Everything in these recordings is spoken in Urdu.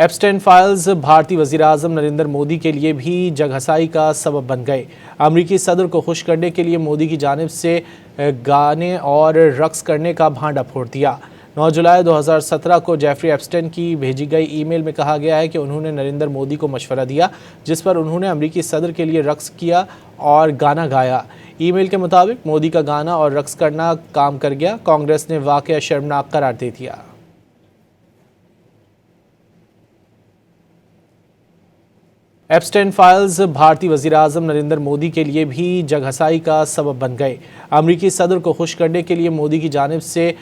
ایپسٹین فائلز بھارتی وزیراعظم نریندر مودی کے لیے بھی جگ ہسائی کا سبب بن گئے۔ امریکی صدر کو خوش کرنے کے لیے مودی کی جانب سے گانے اور رقص کرنے کا بھانڈا پھوڑ دیا۔ 9 جولائی 2017 کو جیفری ایپسٹین کی بھیجی گئی ای میل میں کہا گیا ہے کہ انہوں نے نریندر مودی کو مشورہ دیا، جس پر انہوں نے امریکی صدر کے لیے رقص کیا اور گانا گایا۔ ای میل کے مطابق مودی کا گانا اور رقص کرنا کام کر گیا۔ کانگریس نے واقعہ شرمناک قرار دے دیا۔ ایپسٹین فائلز بھارتی وزیراعظم نریندر مودی کے لیے بھی جگ ہسائی کا سبب بن گئے۔ امریکی صدر کو خوش کرنے کے لیے مودی کی جانب سے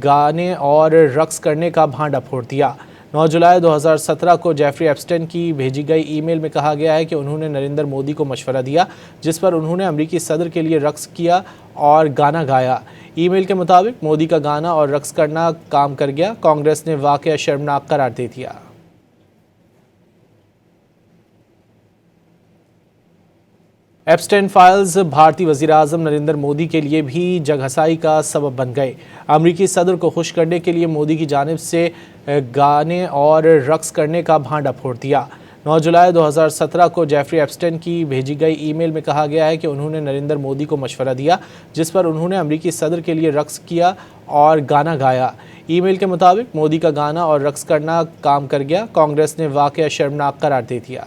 گانے اور رقص کرنے کا بھانڈا پھوڑ دیا۔ 9 جولائی 2017 کو جیفری ایپسٹین کی بھیجی گئی ای میل میں کہا گیا ہے کہ انہوں نے نریندر مودی کو مشورہ دیا، جس پر انہوں نے امریکی صدر کے لیے رقص کیا اور گانا گایا۔ ای میل کے مطابق مودی کا گانا اور رقص کرنا کام کر گیا۔ کانگریس نے واقعہ شرمناک قرار دے دیا۔ ایپسٹین فائلز بھارتی وزیراعظم نریندر مودی کے لیے بھی جگ ہسائی کا سبب بن گئے۔ امریکی صدر کو خوش کرنے کے لیے مودی کی جانب سے گانے اور رقص کرنے کا بھانڈا پھوڑ دیا۔ 9 جولائی 2017 کو جیفری ایپسٹین کی بھیجی گئی ای میل میں کہا گیا ہے کہ انہوں نے نریندر مودی کو مشورہ دیا، جس پر انہوں نے امریکی صدر کے لیے رقص کیا اور گانا گایا۔ ای میل کے مطابق مودی کا گانا اور رقص کرنا کام کر گیا۔ کانگریس نے واقعہ شرمناک قرار دے دیا۔